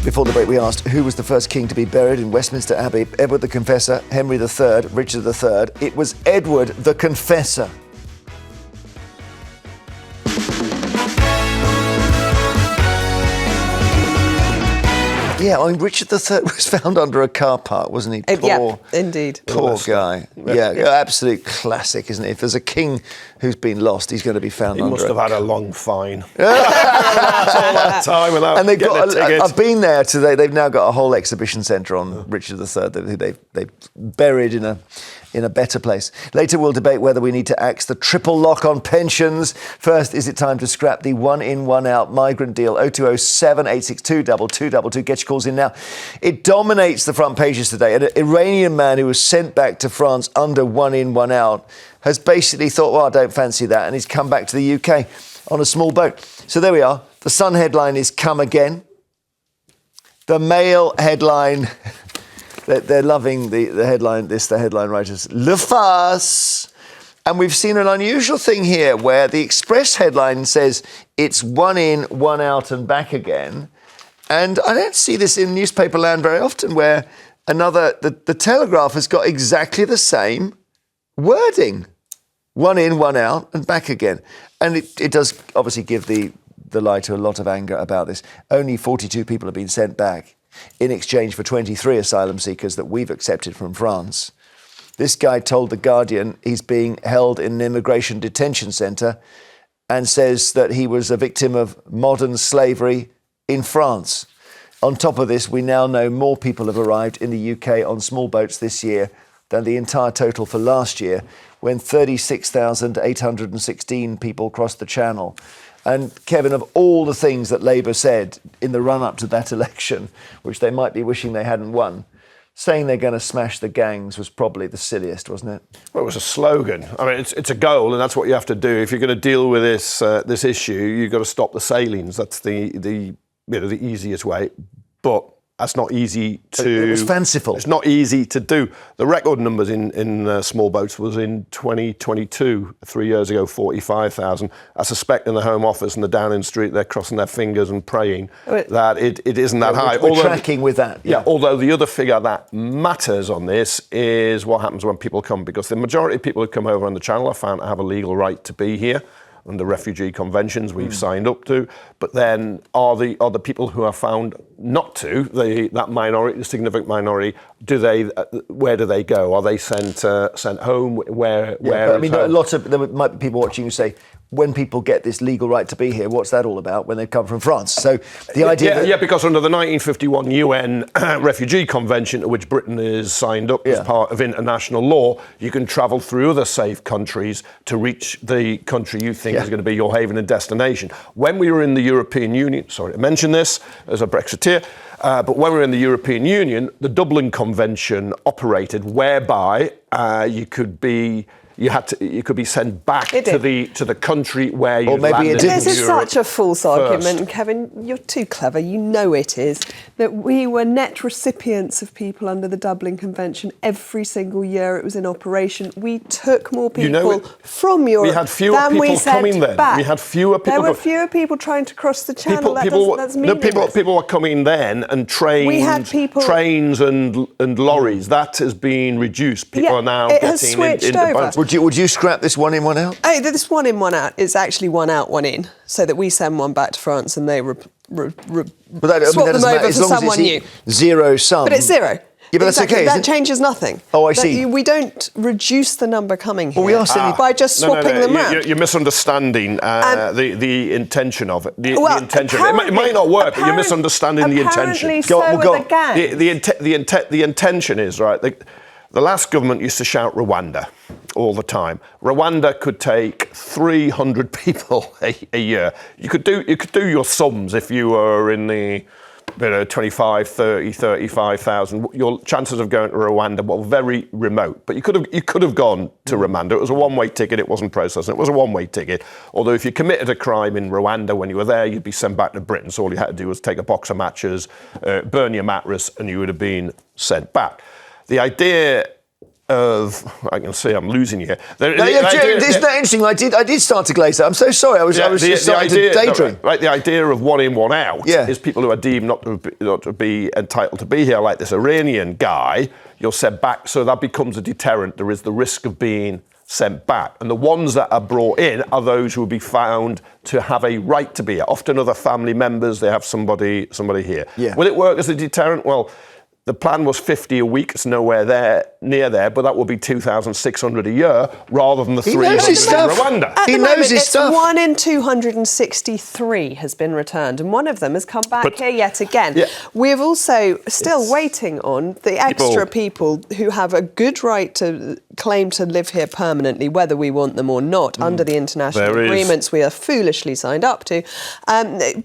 Before the break, we asked who was the first king to be buried in Westminster Abbey. Edward the Confessor, Henry III, Richard III. It was Edward the Confessor. Yeah, I mean, Richard III was found under a car park, wasn't he? Yeah, indeed. Poor guy. Yeah, absolute classic, isn't it? If there's a king who's been lost, he's going to be found under. He must have had a long fine. All that time without and they've getting got a ticket. I've been there today. They've now got a whole exhibition centre on Richard III who they've buried in a better place. Later, we'll debate whether we need to axe the triple lock on pensions. First, is it time to scrap the one-in, one-out migrant deal? 0207 862 2222. Get your calls in now. It dominates the front pages today. An Iranian man who was sent back to France under one-in, one-out has basically thought, well, I don't fancy that, and he's come back to the UK on a small boat. So there we are. The Sun headline is "Come Again." The Mail headline... They're loving the headline, the headline writers. Le farce. And we've seen an unusual thing here where the Express headline says it's one in, one out and back again. And I don't see this in newspaper land very often where the Telegraph has got exactly the same wording. One in, one out and back again. And it does obviously give the lie to a lot of anger about this. Only 42 people have been sent back in exchange for 23 asylum seekers that we've accepted from France. This guy told The Guardian he's being held in an immigration detention centre and says that he was a victim of modern slavery in France. On top of this, we now know more people have arrived in the UK on small boats this year than the entire total for last year, when 36,816 people crossed the Channel. And Kevin, of all the things that Labour said in the run-up to that election, which they might be wishing they hadn't won, saying they're going to smash the gangs was probably the silliest, wasn't it? Well, it was a slogan. I mean, it's a goal, and that's what you have to do. If you're going to deal with this issue, you've got to stop the sailings. That's the easiest way. But that's not easy to... It was fanciful. It's not easy to do. The record numbers in small boats was in 2022, 3 years ago, 45,000. I suspect in the Home Office and the Downing Street, they're crossing their fingers and praying that it isn't that high. We're tracking with that. Yeah, although the other figure that matters on this is what happens when people come, because the majority of people who come over on the Channel are found to have a legal right to be here under refugee conventions we've signed up to, but then are the people who are found not to, that minority, the significant minority, where do they go? Are they sent home? Where I mean, there might be people watching who say, when people get this legal right to be here, what's that all about when they come from France? So the idea because under the 1951 UN Refugee Convention, to which Britain is signed up as part of international law, you can travel through other safe countries to reach the country you think is going to be your haven and destination. When we were in the European Union, sorry to mention this as a Brexiteer, but when we were in the European Union, the Dublin Convention operated whereby you could be sent back to the country where you landed. This is such a false argument, Kevin. You're too clever. You know it is. That we were net recipients of people under the Dublin Convention every single year it was in operation. We took more people from Europe. We had fewer than people we sent coming then. back. We had fewer people. There were fewer people trying to cross the Channel. People were coming then, and trains and lorries. That has been reduced. People are now it getting has switched over. Would you scrap this one in, one out? Oh, this one in, one out is actually one out, one in, so that we send one back to France and they swap them over for someone new. Zero sum. But it's zero. Yeah, but that's okay. That changes nothing. Oh, I see. We don't reduce the number coming here by just swapping them around. You're misunderstanding the intention of it. The intention. It might not work, but you're misunderstanding the intention. The intention is right. The last government used to shout Rwanda all the time. Rwanda could take 300 people a year. You could do your sums if you were in the 25, 30, 35,000. Your chances of going to Rwanda were very remote. But you could have gone to Rwanda. It was a one-way ticket. It wasn't processing. It was a one-way ticket. Although if you committed a crime in Rwanda when you were there, you'd be sent back to Britain. So all you had to do was take a box of matches, burn your mattress, and you would have been sent back. The idea I can see I'm losing you here. Isn't that interesting? I did start to glaze out. I'm so sorry. I was just starting to daydream. Right, the idea of one in, one out Yeah. is people who are deemed not to be entitled to be here, like this Iranian guy, you're sent back. So that becomes a deterrent. There is the risk of being sent back. And the ones that are brought in are those who will be found to have a right to be here. Often other family members, they have somebody here. Yeah. Will it work as a deterrent? Well, the plan was 50 a week. It's nowhere near there, but that will be 2,600 a year rather than the 300 in Rwanda. At He the knows moment, his stuff. 1 in 263 has been returned, and one of them has come back here yet again. Yeah. We're also still waiting on the extra people who have a good right to claim to live here permanently, whether we want them or not, under the international agreements we are foolishly signed up to,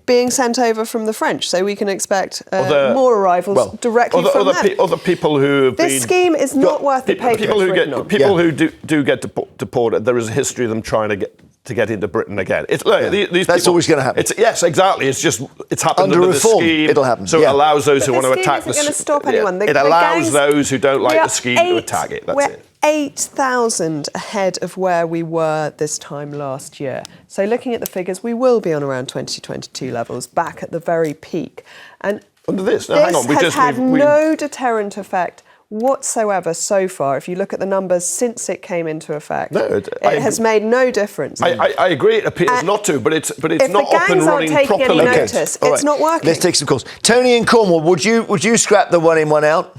being sent over from the French. So we can expect more arrivals directly from them. Other people who have This scheme is not worth the paper it's written on. People who do get deported, there is a history of them trying to get into Britain again. That's always going to happen. Yes, exactly. It's happened Under under reform, the scheme. it'll happen. So it allows those who want to attack the scheme. Isn't going to stop anyone. It allows those who don't like the scheme to attack it. That's it. 8,000 ahead of where we were this time last year. So looking at the figures, we will be on around 2022 levels, back at the very peak. And under this, hang on, has had no deterrent effect whatsoever so far. If you look at the numbers since it came into effect, it has made no difference. I agree. It appears not to, but it's not up and running properly. If the gangs aren't taking any notice, it's not working. Let's take some calls. Tony in Cornwall, would you scrap the 1 in, 1 out?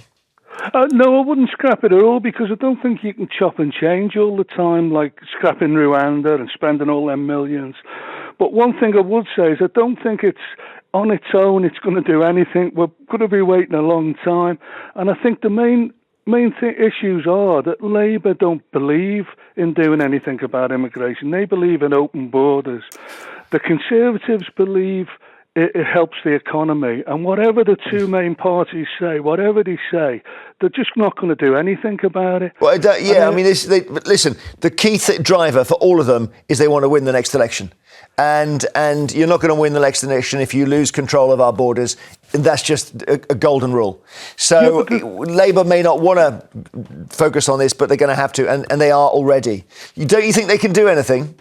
No, I wouldn't scrap it at all, because I don't think you can chop and change all the time, like scrapping Rwanda and spending all them millions. But one thing I would say is I don't think it's on its own it's going to do anything. We're going to be waiting a long time. And I think the main issues are that Labour don't believe in doing anything about immigration. They believe in open borders. The Conservatives believe it helps the economy. And whatever the two main parties say, whatever they say, they're just not going to do anything about it. Well, listen, the key driver for all of them is they want to win the next election. And you're not going to win the next election if you lose control of our borders. That's just a golden rule. So Labour may not want to focus on this, but they're going to have to, and they are already. Don't you think they can do anything?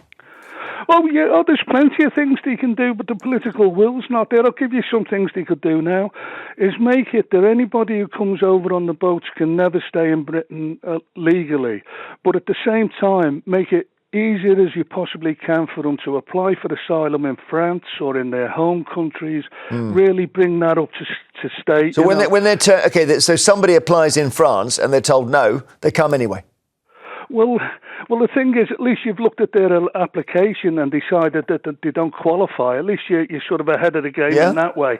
Well, yeah, there's plenty of things they can do, but the political will's not there. I'll give you some things they could do now, is make it that anybody who comes over on the boats can never stay in Britain legally, but at the same time, make it easier as you possibly can for them to apply for asylum in France or in their home countries. Really bring that up to state. So so somebody applies in France and they're told no, they come anyway. Well, the thing is, at least you've looked at their application and decided that they don't qualify. At least you're sort of ahead of the game in that way.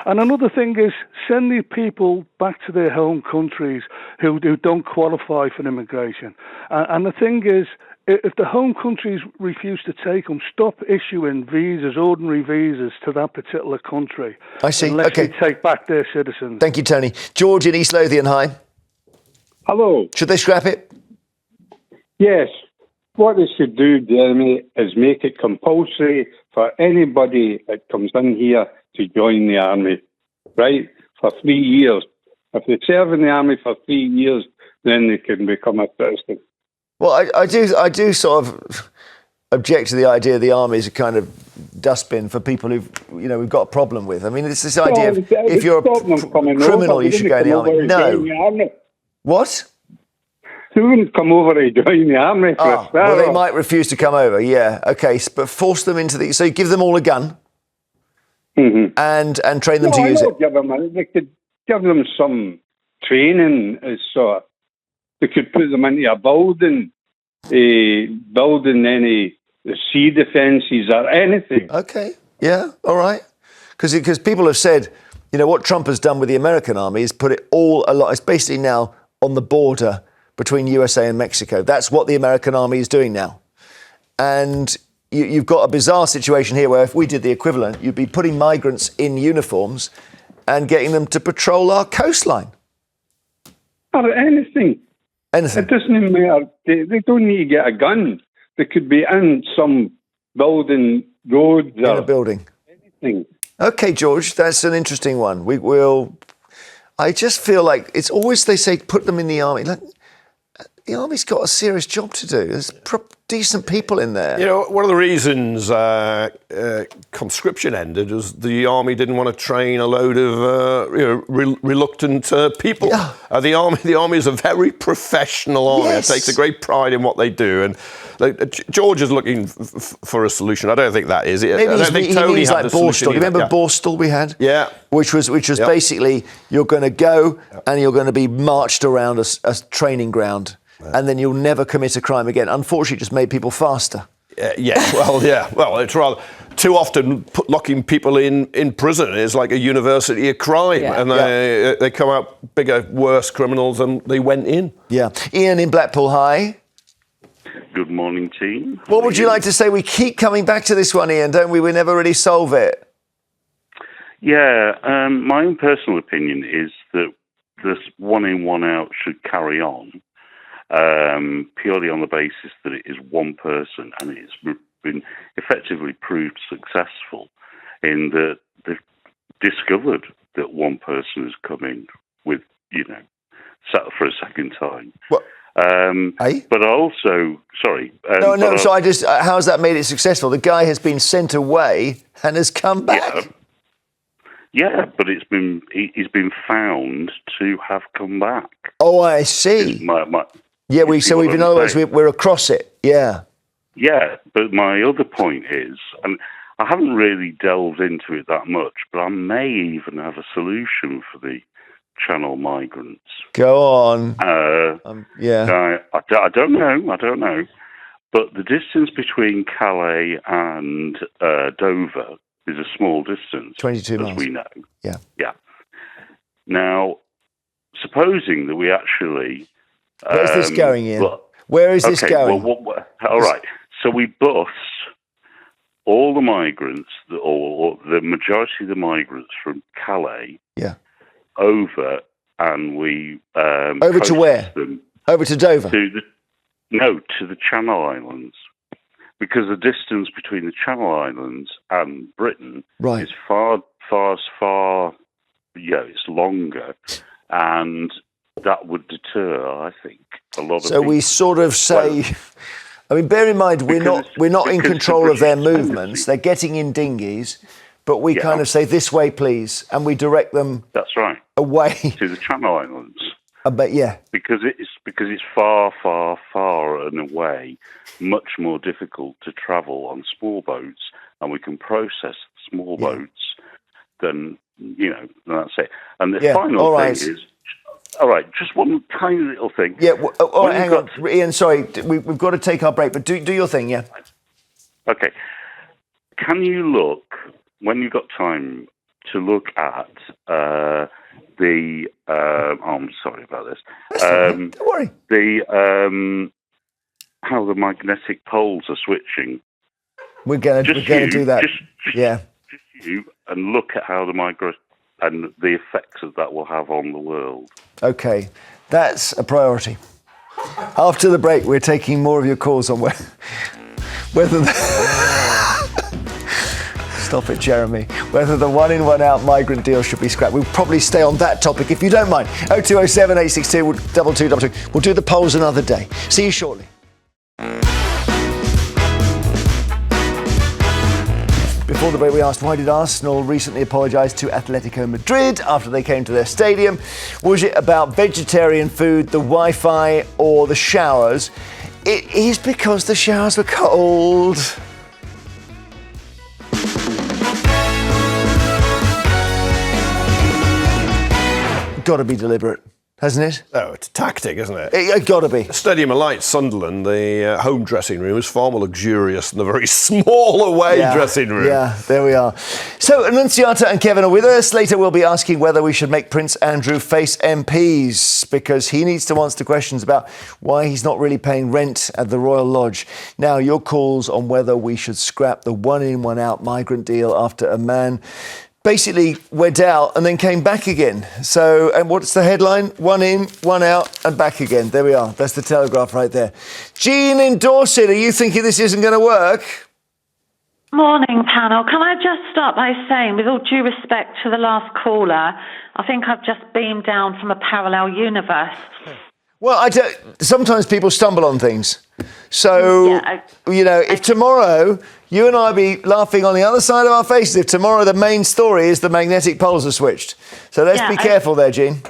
And another thing is, send the people back to their home countries who don't qualify for immigration. And the thing is, if the home countries refuse to take them, stop issuing visas, ordinary visas, to that particular country. I see. Unless they take back their citizens. Thank you, Tony. George in East Lothian, hi. Hello. Should they scrap it? Yes. What they should do, Jeremy, is make it compulsory for anybody that comes in here to join the army, right? For 3 years. If they serve in the army for 3 years, then they can become a citizen. Well, I do sort of object to the idea of the army as a kind of dustbin for people we've got a problem with. I mean, it's this idea of if you're a criminal, you should go in the army. No. What? They wouldn't come over to join the army. Well, they might refuse to come over, yeah. Okay, but force them into so you give them all a gun and train them to use it. They could give them some training. They could put them into a building any sea defences or anything. Okay, yeah, all right. Because people have said, what Trump has done with the American army is put it it's basically now on the border between USA and Mexico. That's what the American army is doing now. And you've got a bizarre situation here where if we did the equivalent, you'd be putting migrants in uniforms and getting them to patrol our coastline. Or anything. It doesn't even matter. They don't need to get a gun. They could be in some building, roads, in a building. Anything. Okay, George, that's an interesting one. I just feel like it's always they say put them in the army. the army's got a serious job to do. There's decent people in there. You know, one of the reasons conscription ended was the army didn't want to train a load of reluctant people. Yeah. The army is a very professional army. Yes. It takes a great pride in what they do. And George is looking for a solution. I don't think that is it. Maybe I don't think he Tony means had like the solution Borstal. You either. remember Yeah. Borstal we had? Yeah. Which was basically you're going to go and you're going to be marched around a training ground, and then you'll never commit a crime again. Unfortunately, it just made people faster. Well, it's rather too often locking people in prison is like a university of crime, and they come out bigger, worse criminals than they went in. Yeah. Ian in Blackpool, hi. Good morning, team. What would you like to say? We keep coming back to this one, Ian, don't we? We never really solve it. Yeah, my own personal opinion is that this one in, one out should carry on, purely on the basis that it is one person, and it's been effectively proved successful in that they've discovered that one person has come in with, sat for a second time. What? But also, sorry. So how's that made it successful? The guy has been sent away and has come back. Yeah, but he's been found to have come back. Oh, I see. In other words, we're across it. Yeah. Yeah, but my other point is, and I haven't really delved into it that much, but I may even have a solution for the Channel migrants. Go on. I don't know. But the distance between Calais and Dover is a small distance. 22 miles. As we know. Yeah. Yeah. Now, supposing that we actually... Where's this going, Ian? Where is this going? All right. So we bus all the migrants, or the majority of the migrants from Calais... Yeah. Over, and we over to where? Them over to Dover? To the Channel Islands, because the distance between the Channel Islands and Britain is far. It's longer, and that would deter, I think, a lot of. So we sort of say. I mean, bear in mind we're not in control of their movements. They're getting in dinghies. But we kind of say, this way, please, and we direct them. That's right. Away to the Channel Islands. Because it's far and away, much more difficult to travel on small boats, and we can process small boats than that's it. And the final thing is, all right, just one tiny little thing. Yeah. Hang on, Ian. Sorry, we've got to take our break, but do your thing, yeah. Okay. Can you look? When you've got time to look at I'm sorry about this. Don't worry. How the magnetic poles are switching. We're going to do that. Just you, and look at how and the effects that will have on the world. Okay, that's a priority. After the break, we're taking more of your calls on whether Stop it, Jeremy. Whether the one in, one out migrant deal should be scrapped. We'll probably stay on that topic if you don't mind. 0207 862 2222. We'll do the polls another day. See you shortly. Before the break, we asked, why did Arsenal recently apologise to Atletico Madrid after they came to their stadium? Was it about vegetarian food, the Wi-Fi, or the showers? It is because the showers were cold. Got to be deliberate, hasn't it? Oh, it's a tactic, isn't it? It's got to be. The Stadium of Light, Sunderland, the home dressing room is far more luxurious than the very small away dressing room. Yeah, there we are. So, Annunziata and Kevin are with us. Later, we'll be asking whether we should make Prince Andrew face MPs, because he needs to answer questions about why he's not really paying rent at the Royal Lodge. Now, your calls on whether we should scrap the one in, one out migrant deal after a man basically went out and then came back again. So, and what's the headline? One in, one out, and back again. There we are. That's the Telegraph right there. Jean in Dorset, are you thinking this isn't going to work? Morning, panel. Can I just start by saying, with all due respect to the last caller, I think I've just beamed down from a parallel universe. Well, sometimes people stumble on things. So, if tomorrow you and I be laughing on the other side of our faces, if tomorrow the main story is the magnetic poles are switched. So let's be careful there, Jean.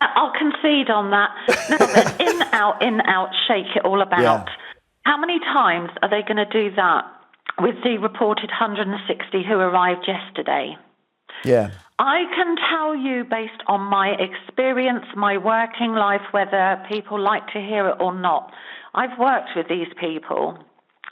I'll concede on that. Now then, in, out, shake it all about. Yeah. How many times are they going to do that with the reported 160 who arrived yesterday? Yeah. I can tell you, based on my experience, my working life, whether people like to hear it or not, I've worked with these people,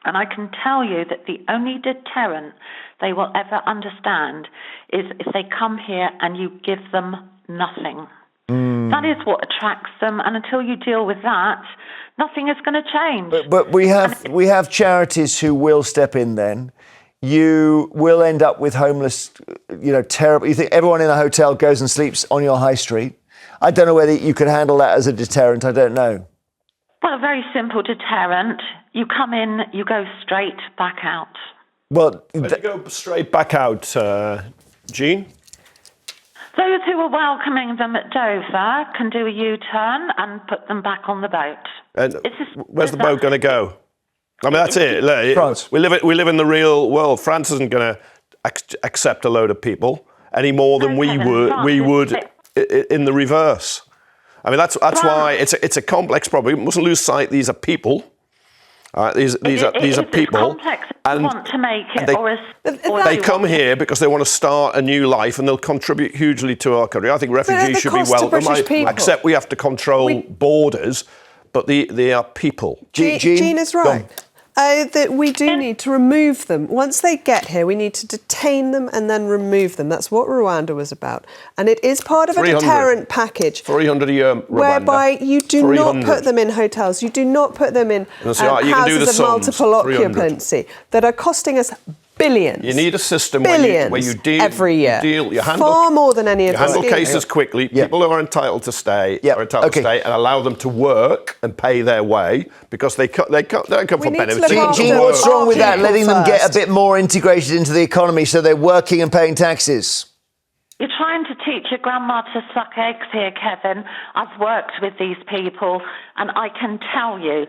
and I can tell you that the only deterrent they will ever understand is if they come here and you give them nothing. That is what attracts them, and until you deal with that, nothing is going to change. But we have charities who will step in then. You will end up with homeless, terrible. You think everyone in a hotel goes and sleeps on your high street. I don't know whether you could handle that as a deterrent. I don't know. Well, a very simple deterrent. You come in, you go straight back out. Well, you go straight back out, Jean? Those who are welcoming them at Dover can do a U-turn and put them back on the boat. And where's the boat going to go? I mean, that's it. France. We live in the real world. France isn't going to accept a load of people any more than we would in the reverse. I mean, that's why it's a complex problem. We mustn't lose sight. These are people. These are people, and want to make it, they come here because they want to start a new life, and they'll contribute hugely to our country. I think refugees should be welcome. I accept we have to control borders, but they are people. Jean is right. That we do need to remove them. Once they get here, we need to detain them and then remove them. That's what Rwanda was about. And it is part of a deterrent package. 300 a year, Rwanda. Whereby you do not put them in hotels. You do not put them in houses of multiple occupancy that are costing us billions. You need a system where you deal every year. You handle, far more than any of you handle cases quickly. People who are entitled to stay are entitled to stay, and allow them to work and pay their way because they don't come for benefits. Jean, what's wrong with that? Letting them get a bit more integrated into the economy so they're working and paying taxes. You're trying to teach your grandma to suck eggs here, Kevin. I've worked with these people, and I can tell you,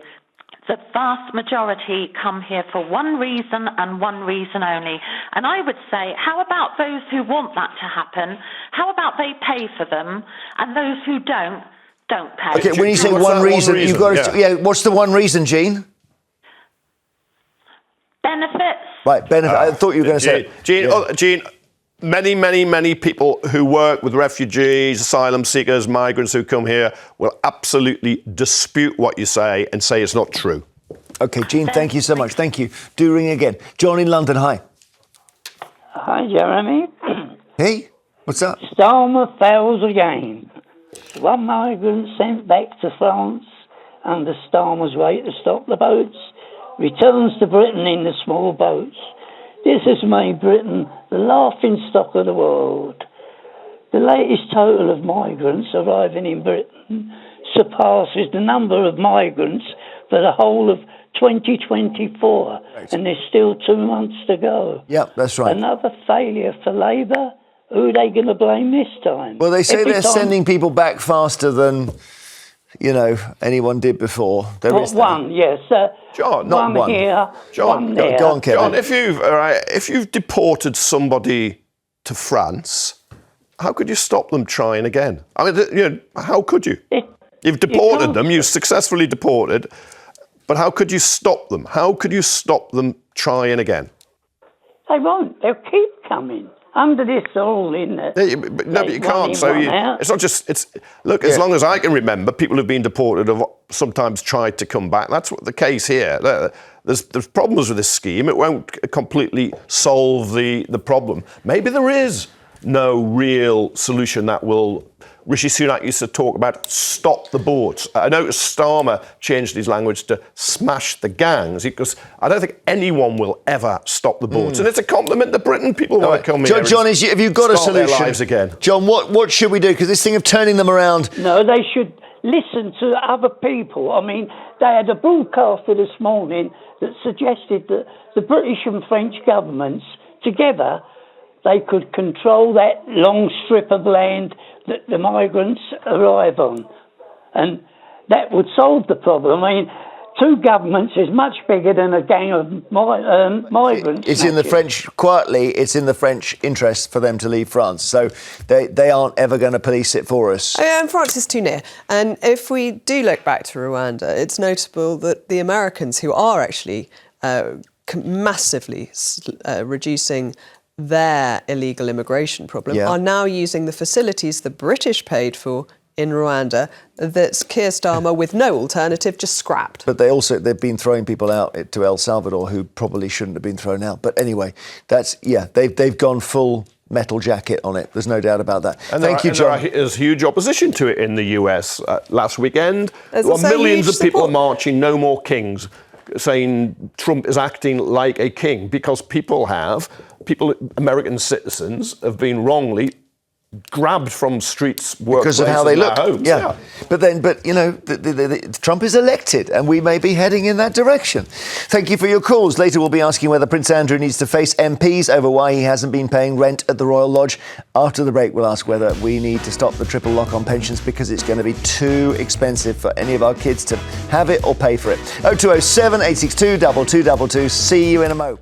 the vast majority come here for one reason and one reason only. And I would say, how about those who want that to happen? How about they pay for them, and those who don't pay? Okay, when you say one reason, you've got to... what's the one reason, Jean? Benefits. Right, benefit. I thought you were going to say... Jean, many people who work with refugees, asylum seekers, migrants who come here will absolutely dispute what you say and say it's not true. OK, Jean, thank you so much. Thank you. Do ring again. John in London, hi. Hi, Jeremy. Hey, what's up? Starmer fails again. One migrant sent back to France under Starmer's way to stop the boats returns to Britain in the small boats. This has made Britain the laughingstock of the world. The latest total of migrants arriving in Britain surpasses the number of migrants for the whole of 2024, and there's still 2 months to go. Yeah, that's right. Another failure for Labour. Who are they going to blame this time? Well, they say they're sending people back faster than, anyone did before. There is one, yes. John, not one here, John, one there. Go on, Kevin. John, if you've deported somebody to France, how could you stop them trying again? I mean, how could you? You've deported them. You've successfully deported, but how could you stop them? How could you stop them trying again? They won't. They'll keep coming. Under this all in it. But you can't. So it's not just. As long as I can remember, people who've been deported have sometimes tried to come back. That's what the case here. There's problems with this scheme. It won't completely solve the problem. Maybe there is no real solution that will. Rishi Sunak used to talk about stop the boats. I noticed Starmer changed his language to smash the gangs because I don't think anyone will ever stop the boats. And it's a compliment to Britain. People want to come here. John, have you got a solution? Their lives again. John, what should we do? Because this thing of turning them around... No, they should listen to other people. I mean, they had a broadcaster this morning that suggested that the British and French governments together, they could control that long strip of land that the migrants arrive on. And that would solve the problem. I mean, two governments is much bigger than a gang of migrants. It's in the French, quietly, it's in the French interest for them to leave France. So they aren't ever going to police it for us. And France is too near. And if we do look back to Rwanda, it's notable that the Americans, who are actually massively reducing their illegal immigration problem, are now using the facilities the British paid for in Rwanda that's Keir Starmer, with no alternative, just scrapped. But they've been throwing people out to El Salvador who probably shouldn't have been thrown out. But anyway, they've gone full metal jacket on it. There's no doubt about that. And Thank you, John. There's huge opposition to it in the US. Last weekend, also millions of people support. marching, no more kings, saying Trump is acting like a king, because American citizens have been wrongly grabbed from streets, workplaces, because of how they look. homes. Yeah. But you know, Trump is elected, and we may be heading in that direction. Thank you for your calls. Later, we'll be asking whether Prince Andrew needs to face MPs over why he hasn't been paying rent at the Royal Lodge. After the break, we'll ask whether we need to stop the triple lock on pensions because it's going to be too expensive for any of our kids to have it or pay for it. 0207 862 2222. See you in a mo.